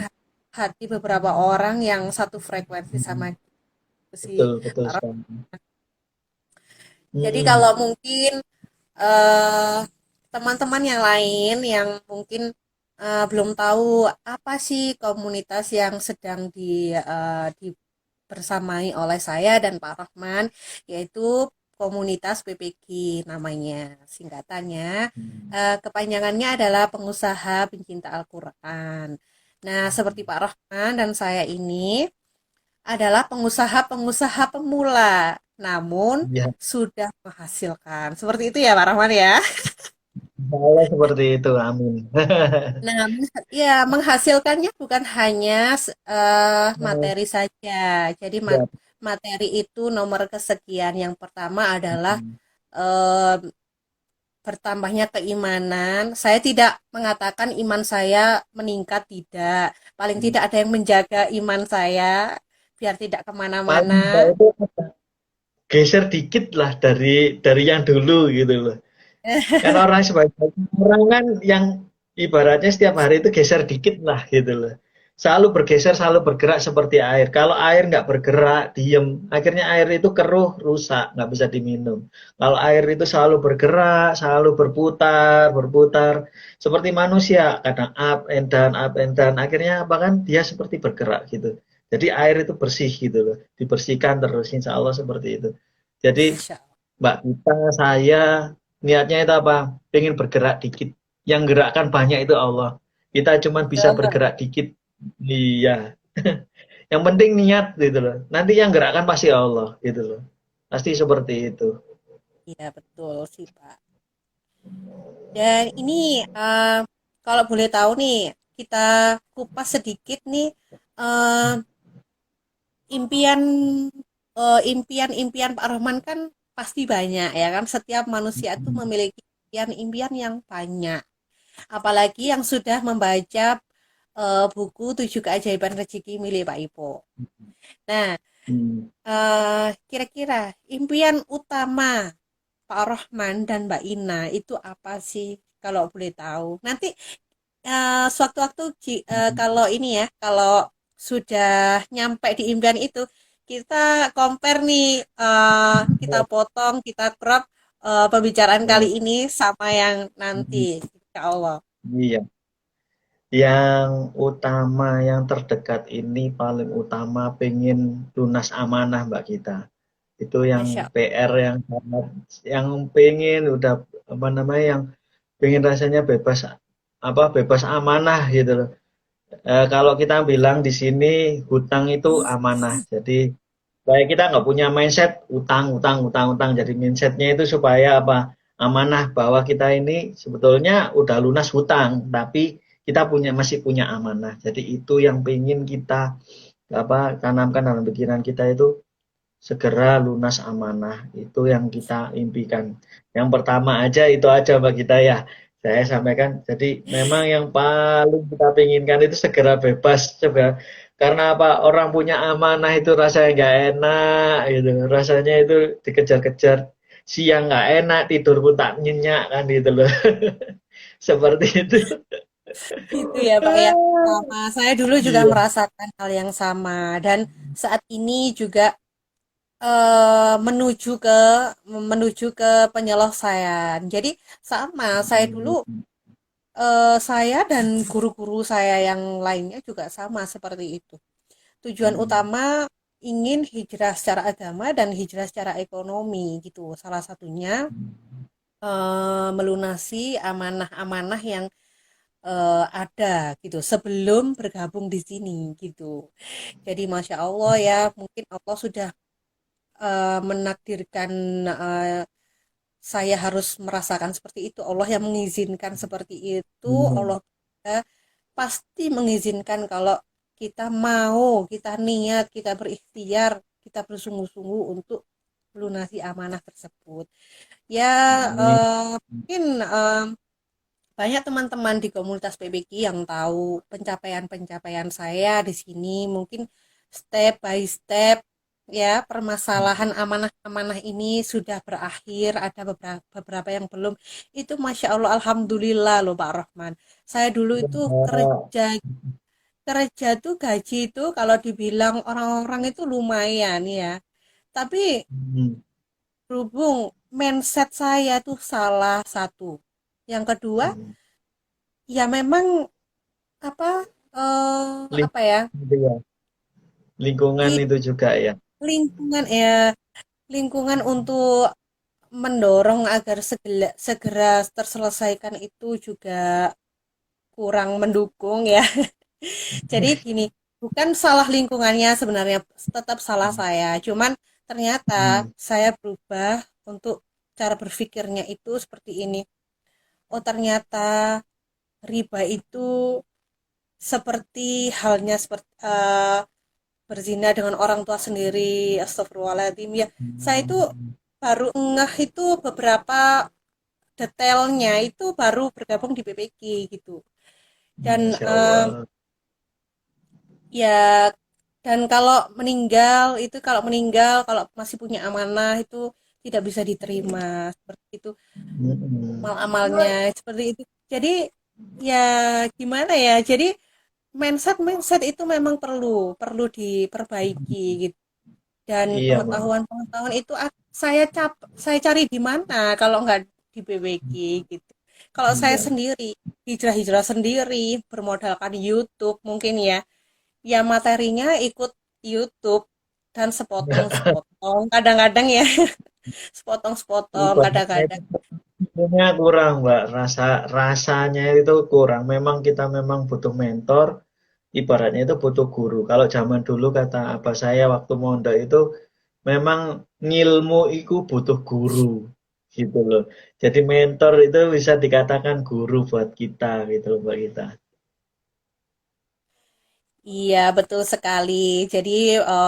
hati beberapa orang yang satu frekuensi sama gitu sih. betul, betul Pak Rob. sekali. Jadi Hmm, kalau mungkin eh, teman-teman yang lain yang mungkin belum tahu apa sih komunitas yang sedang dibersamai oleh saya dan Pak Rahman, yaitu komunitas PPG namanya, singkatannya. Kepanjangannya adalah Pengusaha Pencinta Al-Quran. Nah, seperti Pak Rahman dan saya ini adalah pengusaha-pengusaha pemula, namun ya, sudah menghasilkan. Seperti itu ya Pak Rahman ya. Allah seperti itu. Amin. Nah, ya menghasilkannya bukan hanya materi saja. Jadi Ya, materi itu nomor kesekian. Yang pertama adalah eh, bertambahnya keimanan. Saya tidak mengatakan iman saya meningkat, tidak. Paling tidak ada yang menjaga iman saya biar tidak paling kemana-mana. enggak itu geser dikit lah dari yang dulu gitu loh. Kan orang sebagian orang kan yang ibaratnya setiap hari itu geser dikit lah gitu loh. selalu bergeser, selalu bergerak seperti air. Kalau air nggak bergerak, diem, akhirnya air itu keruh, rusak, nggak bisa diminum. Kalau air itu selalu bergerak, selalu berputar, berputar, seperti manusia, kadang up and down, akhirnya apa kan? Dia seperti bergerak gitu. Jadi air itu bersih gitu loh, dibersihkan terus, insya Allah seperti itu. Jadi Masya Allah. Mbak kita, saya, niatnya itu apa? Pengen bergerak dikit. Yang gerakkan banyak itu Allah. Kita cuma bisa Betul. bergerak dikit. Iya. Yang penting niat gitu loh. Nanti yang gerakkan pasti Allah gitu loh. Pasti seperti itu. Iya, betul sih, Pak. Dan ini kalau boleh tahu nih, kita kupas sedikit nih eh, impian impian-impian Pak Rohman kan pasti banyak ya kan. Setiap manusia itu memiliki impian-impian yang banyak. Apalagi yang sudah membaca buku Tujuh Keajaiban Rezeki milik Pak Ipo. Nah, Hmm. kira-kira impian utama Pak Rohman dan Mbak Ina itu apa sih kalau boleh tahu? Nanti sewaktu-waktu kalau ini ya, kalau sudah nyampe di impian itu, kita compare nih, kita potong, kita crop pembicaraan kali ini sama yang nanti, insya Allah. Iya. Yang utama, yang terdekat ini paling utama pengen lunas amanah Mbak kita. Itu yang Masya Allah. PR yang sangat, yang pengen udah apa namanya, yang pengen rasanya bebas, apa, bebas amanah gitu loh. Kalau kita bilang di sini hutang itu amanah. Jadi supaya kita nggak punya mindset utang, utang, utang, utang. Jadi mindsetnya itu supaya apa? Amanah bahwa kita ini sebetulnya udah lunas hutang, tapi kita masih punya amanah. Jadi itu yang pengen kita apa tanamkan dalam pikiran kita itu segera lunas amanah. Itu yang kita impikan. Yang pertama aja itu aja Mbak kita ya. Saya sampaikan, jadi memang yang paling kita inginkan itu segera bebas, segera, karena apa? Orang punya amanah itu rasanya nggak enak, gitu. Rasanya itu dikejar-kejar, siang nggak enak, tidur pun tak nyenyak kan gitu loh. Seperti itu. Gitu ya Pak ya. Sama saya dulu juga Iya. merasakan hal yang sama dan saat ini juga menuju ke penyelesaian. Jadi sama saya dulu saya dan guru-guru saya yang lainnya juga sama seperti itu. Tujuan utama ingin hijrah secara agama dan hijrah secara ekonomi gitu. Salah satunya melunasi amanah-amanah yang ada gitu sebelum bergabung di sini gitu. Jadi masya Allah ya, mungkin Allah sudah menakdirkan eh, saya harus merasakan seperti itu. Allah yang mengizinkan seperti itu. Allah juga pasti mengizinkan kalau kita mau, kita niat, kita berikhtiar, kita bersungguh-sungguh untuk melunasi amanah tersebut. Ya, Amin. mungkin banyak teman-teman di komunitas PBG yang tahu pencapaian-pencapaian saya di sini. Mungkin step by step ya permasalahan amanah-amanah ini sudah berakhir. Ada beberapa yang belum. Itu Masya Allah, Alhamdulillah loh Pak Rahman. Saya dulu itu kerja kerja tuh gaji itu kalau dibilang orang-orang itu lumayan ya. Tapi berhubung mindset saya tuh salah satu. Yang kedua, ya memang apa apa ya Lingkungan i- itu juga ya. lingkungan ya lingkungan untuk mendorong agar segera, segera terselesaikan itu juga kurang mendukung ya. Jadi gini, bukan salah lingkungannya sebenarnya, tetap salah saya. Cuman ternyata Hmm. saya berubah untuk cara berpikirnya itu seperti ini. Oh ternyata riba itu seperti halnya seperti berzina dengan orang tua sendiri, astagfirullahaladzim ya. Saya itu baru ngeh itu beberapa detailnya itu baru bergabung di PPG gitu. Dan Masya Allah. ya dan kalau meninggal kalau masih punya amanah itu tidak bisa diterima seperti itu Mm-mm. amal-amalnya seperti itu. Jadi ya gimana ya? Jadi mindset mindset itu memang perlu diperbaiki gitu. Dan Iya, Mbak. pengetahuan-pengetahuan itu saya cari di mana kalau nggak di BBG gitu. Kalau saya Iya. sendiri hijrah-hijrah sendiri bermodalkan YouTube mungkin ya, ya materinya ikut YouTube dan sepotong-sepotong kadang-kadang ya sepotong-sepotong Ibaratnya itu kadang-kadang. ilmunya kurang, Mbak. Rasanya itu kurang. Memang kita memang butuh mentor. Ibaratnya itu butuh guru. Kalau zaman dulu kata abah saya waktu mondok itu memang ngilmu itu butuh guru gitu loh. Jadi mentor itu bisa dikatakan guru buat kita gitu loh Mbak kita. Iya, betul sekali. Jadi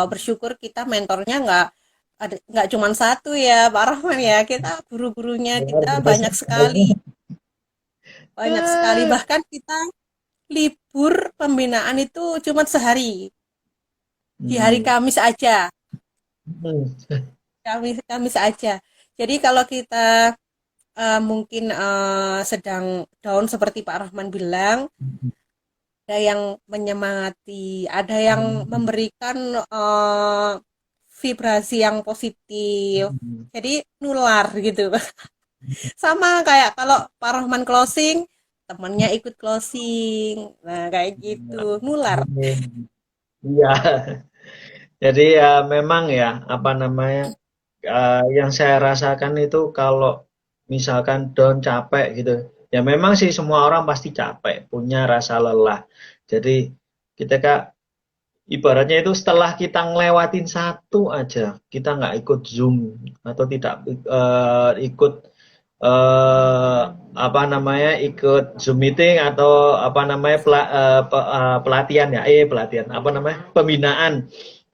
bersyukur kita mentornya nggak cuma satu ya, Pak Rahman ya. Kita guru-gurunya Luar kita biasa. banyak sekali. Bahkan kita libur pembinaan itu cuma sehari, di hari Hmm. Kamis aja, Hmm. Kamis Kamis aja. Jadi kalau kita mungkin sedang down seperti Pak Rahman bilang, ada yang menyemangati, ada yang memberikan vibrasi yang positif. Jadi nular gitu. Sama kayak kalau Pak Rahman closing, temennya ikut closing. Nah, kayak gitu, nular. Iya. Jadi ya memang ya apa namanya yang saya rasakan itu kalau misalkan down capek gitu, ya memang sih semua orang pasti capek, punya rasa lelah. Jadi kita kak ibaratnya itu setelah kita ngelewatin satu aja, kita nggak ikut Zoom atau tidak ikut eh, apa namanya ikut Zoom meeting atau apa namanya pelatihan ya, pelatihan apa namanya pembinaan.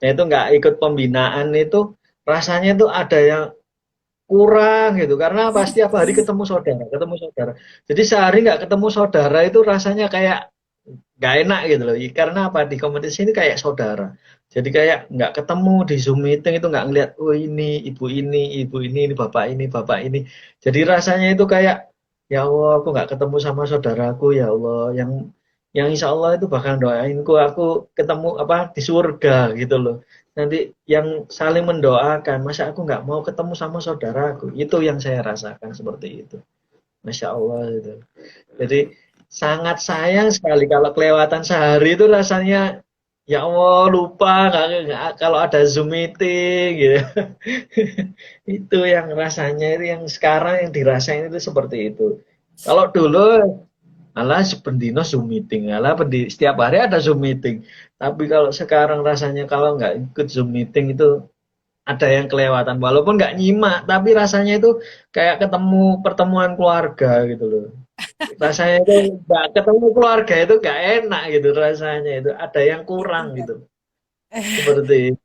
Nah itu nggak ikut pembinaan itu rasanya tuh ada yang kurang gitu karena pasti tiap hari ketemu saudara. Jadi sehari nggak ketemu saudara itu rasanya kayak nggak enak gitu loh. Karena apa di komunitas ini kayak saudara. Jadi kayak nggak ketemu di Zoom meeting itu nggak ngeliat, oh ini bapak ini. Jadi rasanya itu kayak ya Allah aku nggak ketemu sama saudaraku ya Allah yang insya Allah itu bakal doainku aku ketemu apa di surga gitu loh. Nanti yang saling mendoakan, masa aku nggak mau ketemu sama saudaraku. Itu yang saya rasakan seperti itu. Masya Allah itu. Jadi sangat sayang sekali kalau kelewatan sehari itu rasanya ya Allah lupa kalau ada Zoom meeting gitu. Itu yang rasanya itu yang sekarang yang dirasain itu seperti itu. Kalau dulu alah sependino Zoom meeting, alah setiap hari ada Zoom meeting. Tapi kalau sekarang rasanya kalau nggak ikut Zoom meeting itu ada yang kelewatan. Walaupun nggak nyimak, tapi rasanya itu kayak ketemu pertemuan keluarga gitu loh. Rasanya itu nggak ketemu keluarga itu nggak enak gitu rasanya itu ada yang kurang Itu gitu seperti itu.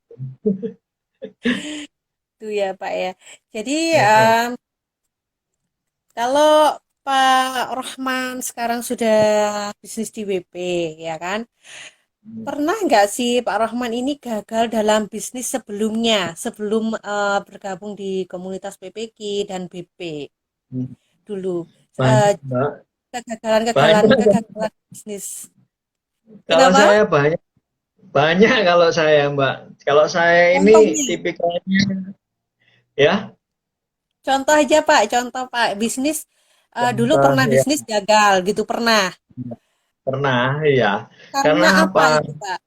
ya, Pak ya. Jadi kalau Pak Rohman sekarang sudah bisnis di WP, ya kan? Pernah nggak sih Pak Rohman ini gagal dalam bisnis sebelumnya, sebelum bergabung di komunitas PPQ dan BP dulu? Eh, Banyak mbak, kegagalan-kegagalan banyak. kegagalan bisnis. Kalau Kenapa? saya banyak banyak kalau saya mbak, kalau saya ini Contohnya, tipikalnya ya contoh aja Pak, contoh Pak, bisnis dulu contoh pernah ya bisnis gagal gitu, pernah. pernah ya Karena karena apa apa itu Pak?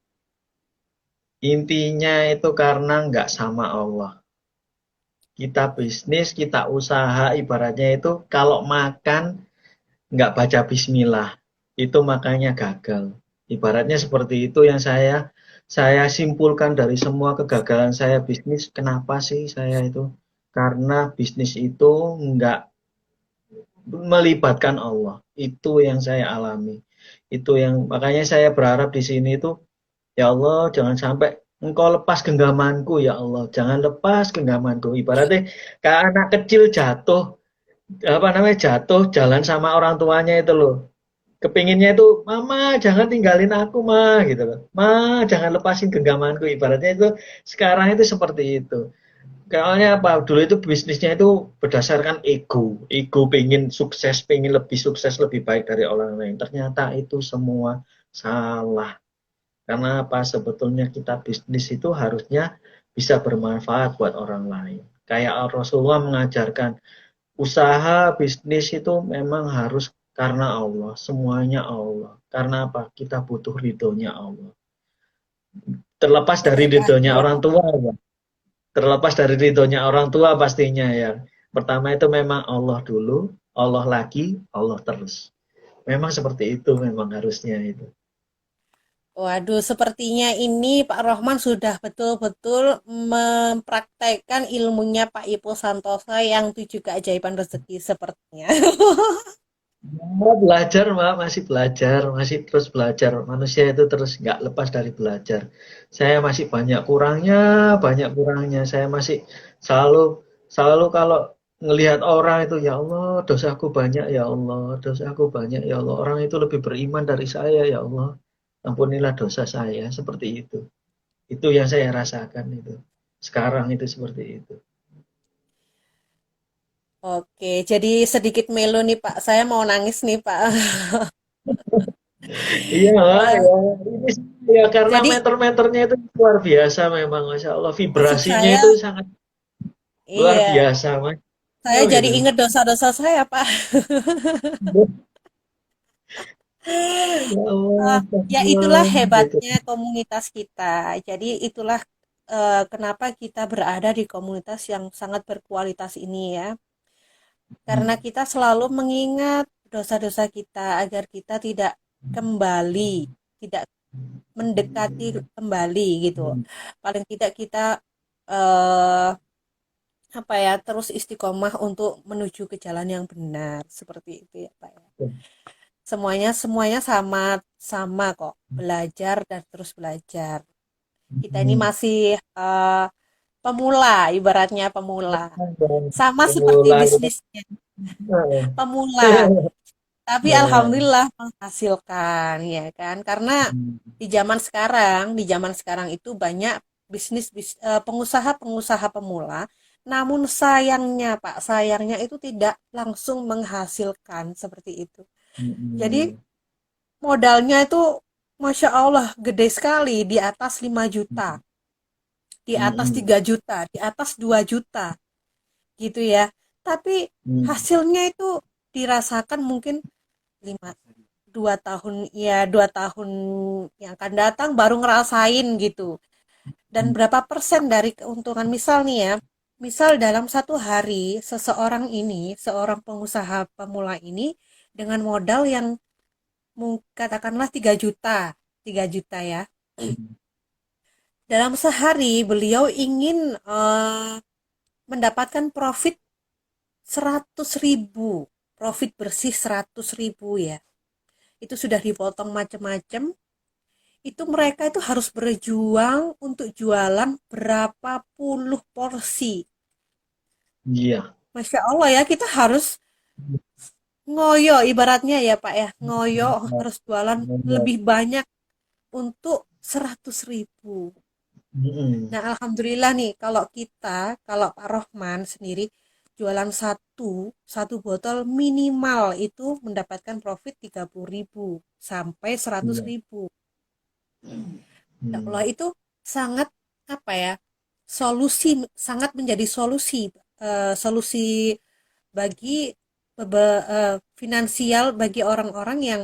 intinya itu karena nggak sama Allah. Kita bisnis, kita usaha, ibaratnya itu kalau makan nggak baca bismillah, itu makanya gagal. Ibaratnya seperti itu yang saya simpulkan dari semua kegagalan saya bisnis. Kenapa sih saya itu? Karena bisnis itu nggak melibatkan Allah. Itu yang saya alami. Itu yang makanya saya berharap di sini itu ya Allah jangan sampai Engkau lepas genggamanku ya Allah. Jangan lepas genggamanku. Ibaratnya kayak anak kecil jatuh apa namanya jatuh jalan sama orang tuanya itu loh. Kepinginnya itu, mama jangan tinggalin aku mah gitu loh. Ma jangan lepasin genggamanku. Ibaratnya itu sekarang itu seperti itu. Soalnya apa? Dulu itu bisnisnya itu berdasarkan ego. Ego pengen sukses, pengen lebih sukses, lebih baik dari orang lain. Ternyata itu semua Salah. Karena apa? Sebetulnya kita bisnis itu harusnya bisa bermanfaat buat orang lain. Kayak Rasulullah mengajarkan, usaha bisnis itu memang harus karena Allah, semuanya Allah. Karena apa? Kita butuh ridhonya Allah. Terlepas dari ridhonya Sedekahnya. orang tua ya. Terlepas dari ridhonya orang tua pastinya ya. Pertama itu memang Allah dulu, Allah lagi, Allah terus. Memang seperti itu memang harusnya itu. Waduh, sepertinya ini Pak Rohman sudah betul-betul mempraktekkan ilmunya Pak Ipo Santoso yang 7 keajaiban rezeki sepertinya. Ya, belajar Mbak, masih belajar, masih terus belajar. Manusia itu terus nggak lepas dari belajar. Saya masih banyak kurangnya. Saya masih selalu, selalu kalau ngelihat orang itu, ya Allah, dosaku banyak, ya Allah, dosaku banyak, ya Allah. Orang itu lebih beriman dari saya, ya Allah. Ampunilah dosa saya, seperti itu. Itu yang saya rasakan itu. Sekarang itu seperti itu. Oke, jadi sedikit melo nih Pak. Saya mau nangis nih Pak. Iya, Eh, ya. Ini sih, ya karena jadi meter-meternya itu luar biasa memang, Masya Allah. maksud Vibrasinya saya, itu sangat luar iya, biasa, Mas. saya Oh, jadi gitu. ingat dosa-dosa saya Pak. Ya Allah, Ah, ya itulah astagfirullah, gitu. hebatnya komunitas kita. Jadi itulah kenapa kita berada di komunitas yang sangat berkualitas ini ya. Karena Hmm. kita selalu mengingat dosa-dosa kita agar kita tidak kembali, tidak mendekati kembali gitu. Hmm. Paling tidak kita eh, apa ya terus istiqomah untuk menuju ke jalan yang benar seperti itu ya Pak ya. Semuanya semuanya sama sama kok, belajar dan terus belajar. Kita ini Hmm. masih pemula, ibaratnya pemula. Dan Sama seperti pemula gitu. bisnisnya, pemula. Tapi Ya. alhamdulillah menghasilkan ya kan. Karena di zaman sekarang itu banyak pengusaha-pengusaha pemula. Namun sayangnya Pak, sayangnya itu tidak langsung menghasilkan seperti itu. Jadi Hmm. modalnya itu Masya Allah gede sekali di atas 5 juta, di atas Hmm. 3 juta, di atas 2 juta gitu ya. Tapi Hmm. hasilnya itu dirasakan mungkin 5 2 tahun ya 2 tahun yang akan datang baru ngerasain gitu. Dan Hmm. berapa persen dari keuntungan misal nih ya, misal dalam satu hari seseorang ini, seorang pengusaha pemula ini dengan modal yang katakanlah 3 juta, 3 juta ya. Dalam sehari beliau ingin mendapatkan profit 100.000, profit bersih 100.000 ya. Itu sudah dipotong macam-macam. Itu mereka itu harus berjuang untuk jualan berapa puluh porsi. Iya. Masya Allah ya, kita harus ngoyo ibaratnya ya Pak ya. Ngoyo harus jualan lebih banyak untuk 100.000. Hmm. Nah, alhamdulillah nih kalau Pak Rohman sendiri jualan satu botol minimal itu mendapatkan profit 30.000 sampai seratus Iya. ribu. Ya Hmm. Allah itu sangat apa ya? Solusi sangat menjadi solusi bagi finansial bagi orang-orang yang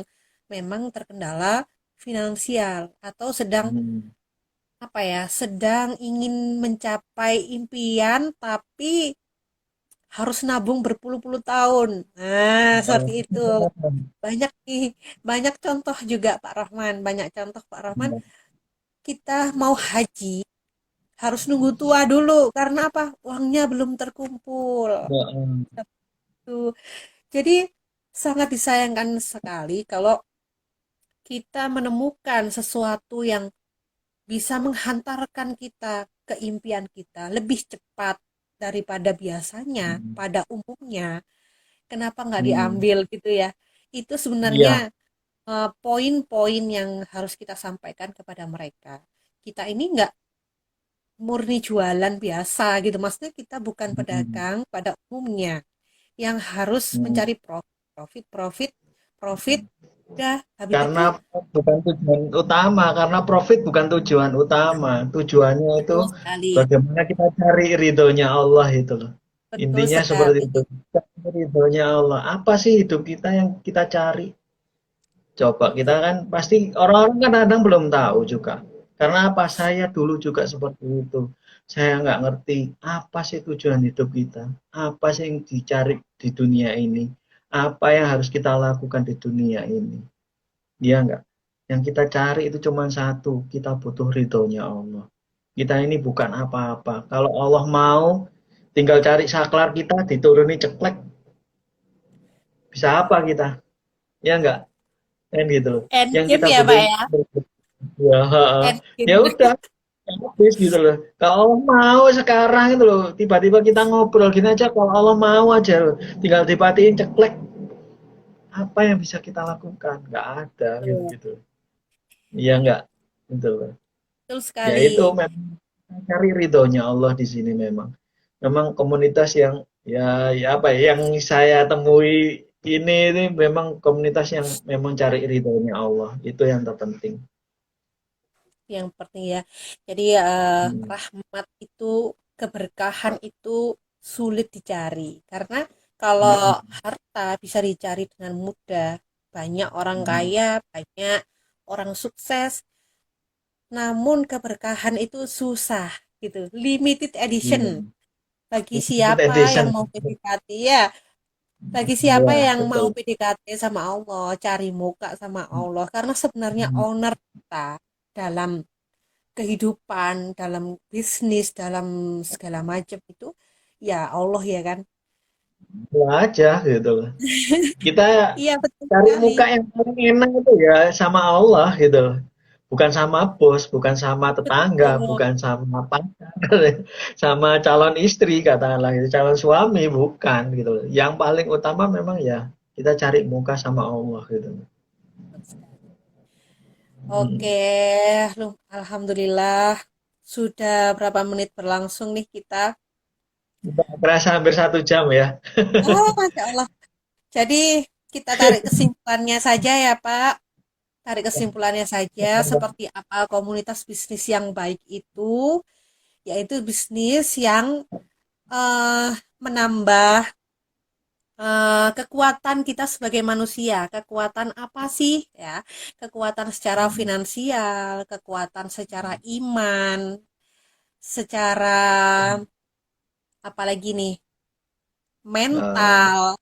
memang terkendala finansial atau sedang Hmm. apa ya, sedang ingin mencapai impian tapi harus nabung berpuluh-puluh tahun. Nah, seperti itu. Banyak nih, banyak contoh juga Pak Rahman, banyak contoh Pak Rahman. Kita mau haji harus nunggu tua dulu karena apa? Uangnya belum terkumpul. Heeh. Tuh. Jadi sangat disayangkan sekali kalau kita menemukan sesuatu yang bisa menghantarkan kita ke impian kita lebih cepat daripada biasanya Hmm. pada umumnya. Kenapa nggak Hmm. diambil gitu ya? Itu sebenarnya Iya. poin-poin yang harus kita sampaikan kepada mereka. Kita ini nggak murni jualan biasa gitu. Maksudnya kita bukan Hmm. pedagang pada umumnya yang harus Hmm. mencari profit, profit, profit, profit. udah habis itu Karena bukan tujuan utama, karena profit bukan tujuan utama. Tujuannya itu betul sekali, bagaimana kita cari ridhonya Allah itu loh. betul Intinya seperti sekali. itu. Cari ridhonya Allah. Apa sih hidup kita yang kita cari? Coba kita Betul. kan pasti orang-orang kan kadang belum tahu juga. Karena apa? Saya dulu juga seperti itu. Saya nggak ngerti apa sih tujuan hidup kita. Apa sih yang dicari di dunia ini. Apa yang harus kita lakukan di dunia ini. Iya enggak? Yang kita cari itu cuma satu, kita butuh ridhonya Allah. Kita ini bukan apa-apa. Kalau Allah mau, tinggal cari saklar kita, dituruni ceklek, bisa apa kita? Ya enggak? Kan gitu loh. Yang Endgame kita ya Pak butuhin, ya, ya, heeh. Ya endgame. udah, habis gitu loh. Kalau Allah mau sekarang itu loh, tiba-tiba kita ngobrol gini aja, kalau Allah mau aja loh, tinggal dipatiin ceklek, apa yang bisa kita lakukan? Enggak ada, gitu Betul, gitu. Iya enggak? Gitu loh. betul Ya itu sekali. memang cari ridhonya Allah di sini memang. Memang komunitas yang ya apa ya yang saya temui ini memang komunitas yang memang cari ridhonya Allah. Itu yang terpenting. Yang penting ya. Jadi Hmm. rahmat itu, keberkahan itu sulit dicari. Karena kalau Hmm. harta bisa dicari dengan mudah, banyak orang Hmm. kaya, banyak orang sukses, namun keberkahan itu susah gitu. Limited edition. Iya. Bagi Limited siapa yang edition. mau PDKT ya, bagi siapa Ya, yang mau betul. PDKT sama Allah, cari muka sama Allah, karena sebenarnya Hmm. owner kita dalam kehidupan, dalam bisnis, dalam segala macam itu ya Allah ya kan. Itu aja gitu loh. Kita Iya betul cari sekali. muka yang paling enak itu ya sama Allah gitu loh. Bukan sama bos, bukan sama tetangga, Betul. bukan sama pacar, sama calon istri katakanlah itu, calon suami bukan gitu loh. Yang paling utama memang ya kita cari muka sama Allah gitu. Betul sekali. Hmm. Oke, alhamdulillah sudah berapa menit berlangsung nih kita. Udah kerasa hampir 1 jam ya. Oh, Masya Allah. Jadi kita tarik kesimpulannya saja ya Pak. Tarik kesimpulannya saja seperti apa komunitas bisnis yang baik itu, yaitu bisnis yang eh, menambah kekuatan kita sebagai manusia. Kekuatan apa sih ya? Kekuatan secara finansial, kekuatan secara iman, secara apalagi nih, Eh, mental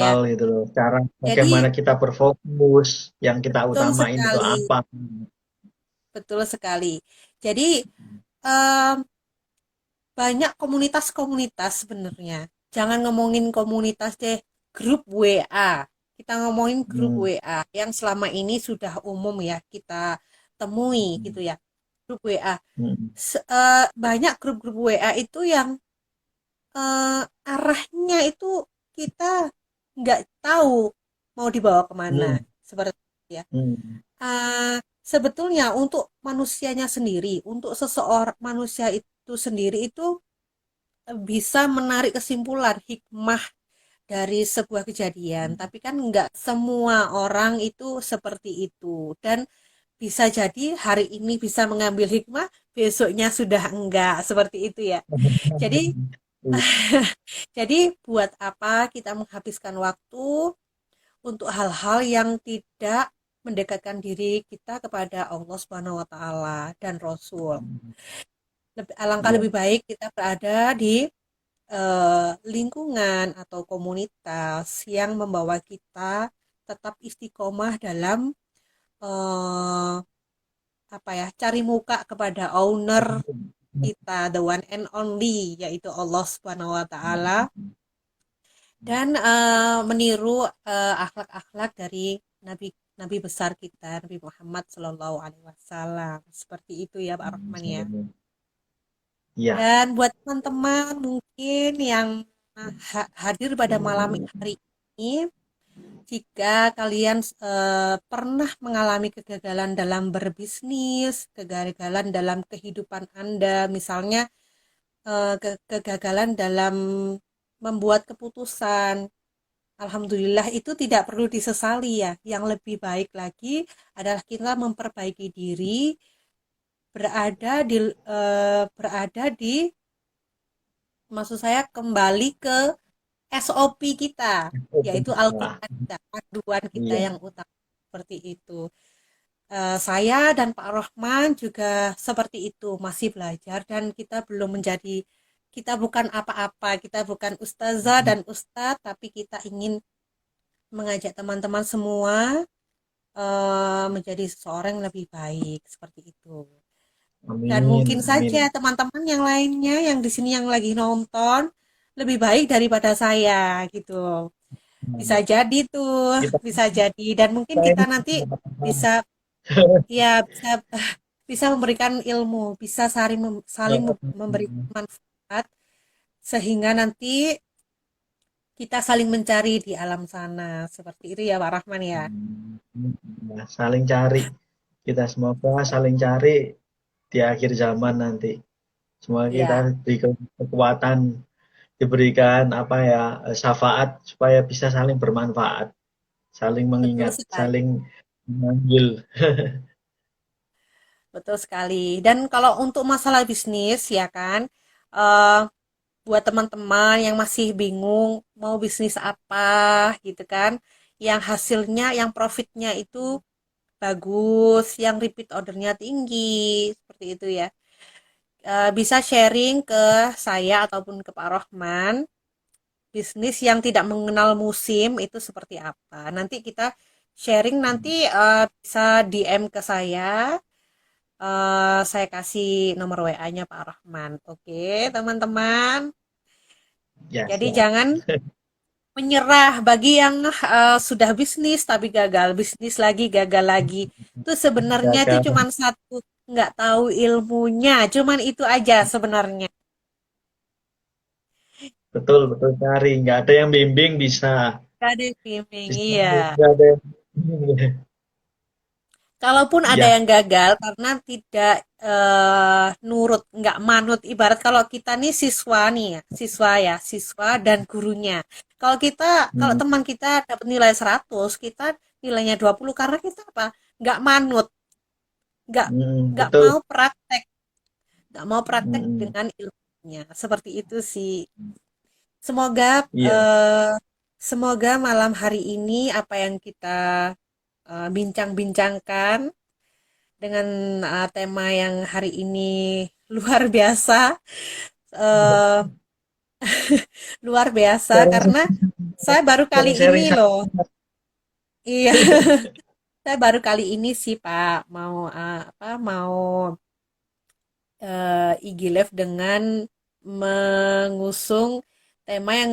Hal ya. gitu loh. Cara Jadi bagaimana kita berfokus, yang kita betul utamain itu sekali, apa. betul sekali. Jadi em, banyak komunitas-komunitas sebenarnya. Jangan ngomongin komunitas deh, grup WA. Kita ngomongin grup Hmm. WA yang selama ini sudah umum ya kita temui gitu ya. Grup WA. Hmm. Banyak grup-grup WA itu yang arahnya itu kita nggak tahu mau dibawa kemana. Hmm. Seperti itu ya. Hmm. Sebetulnya untuk manusianya sendiri, untuk seseorang manusia itu sendiri itu bisa menarik kesimpulan hikmah dari sebuah kejadian, tapi kan nggak semua orang itu seperti itu. Dan bisa jadi hari ini bisa mengambil hikmah, besoknya sudah enggak, seperti itu ya. Jadi, jadi buat apa kita menghabiskan waktu untuk hal-hal yang tidak mendekatkan diri kita kepada Allah Subhanahu wa taala dan Rasul. Alangkah Iya. lebih baik kita berada di lingkungan atau komunitas yang membawa kita tetap istiqomah dalam eh, apa ya, cari muka kepada owner kita, the one and only, yaitu Allah Subhanahu wa taala, dan meniru akhlak-akhlak dari nabi nabi besar kita, Nabi Muhammad Shallallahu alaihi wasallam. Seperti itu ya Pak Rahman ya. Iya. Dan buat teman-teman mungkin yang hadir pada malam hari ini, jika kalian pernah mengalami kegagalan dalam berbisnis, kegagalan dalam kehidupan Anda, misalnya kegagalan dalam membuat keputusan, Alhamdulillah itu tidak perlu disesali ya. Yang lebih baik lagi adalah kita memperbaiki diri, berada di berada di maksud saya kembali ke SOP kita, yaitu Wah, Al-Quran kita, panduan kita iya, yang utama seperti itu. Saya dan Pak Rohman juga seperti itu, masih belajar dan kita belum menjadi, kita bukan apa-apa, kita bukan ustazah dan ustadz, tapi kita ingin mengajak teman-teman semua menjadi seseorang yang lebih baik seperti itu. Dan amin, mungkin amin. saja teman-teman yang lainnya yang di sini yang lagi nonton lebih baik daripada saya gitu. Bisa Nah, jadi tuh, kita bisa jadi dan mungkin kita kita ini nanti sama-sama. bisa ya bisa bisa memberikan ilmu, bisa saling memberi manfaat sehingga nanti kita saling mencari di alam sana. Seperti itu ya Pak Rahman ya. Nah, saling cari. Kita semoga saling cari di akhir zaman nanti. Semoga kita Ya, diberi kekuatan, diberikan apa ya, syafaat supaya bisa saling bermanfaat, saling betul mengingat, sekali. saling memanggil. Betul sekali. Dan kalau untuk masalah bisnis ya kan, eh buat teman-teman yang masih bingung mau bisnis apa gitu kan, yang hasilnya, yang profitnya itu bagus, yang repeat ordernya tinggi, seperti itu ya. Bisa sharing ke saya ataupun ke Pak Rohman, bisnis yang tidak mengenal musim itu seperti apa. Nanti kita sharing nanti bisa DM ke saya kasih nomor WA-nya Pak Rohman. Oke, teman-teman. Ya, Jadi siap. jangan menyerah bagi yang sudah bisnis tapi gagal, bisnis lagi gagal lagi. Itu sebenarnya itu Gagal. cuman satu, nggak tahu ilmunya, cuman itu aja sebenarnya. Betul, betul cari. Nggak ada yang bimbing bisa. Gak ada yang bimbing, Bisa, iya. nggak ada yang bimbing. Kalaupun ada Ya, yang gagal karena tidak nurut, nggak manut. Ibarat kalau kita nih siswa nih ya, siswa dan gurunya. Kalau hmm, teman kita dapat nilai 100, kita nilainya 20 karena kita apa? Nggak manut, nggak nggak betul. mau praktek, nggak mau praktek Hmm, dengan ilmunya. Seperti itu sih. Semoga iya. eh, semoga malam hari ini apa yang kita bincang-bincangkan dengan tema yang hari ini luar biasa, eh, luar biasa Sharing, karena saya baru kali ini sharing, loh, iya, saya baru kali ini sih Pak mau apa mau IG Live dengan mengusung tema yang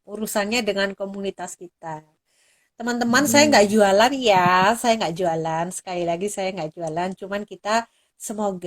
urusannya dengan komunitas kita. Teman-teman, saya hmm. nggak jualan ya, saya nggak jualan. Sekali lagi saya nggak jualan, cuman kita semoga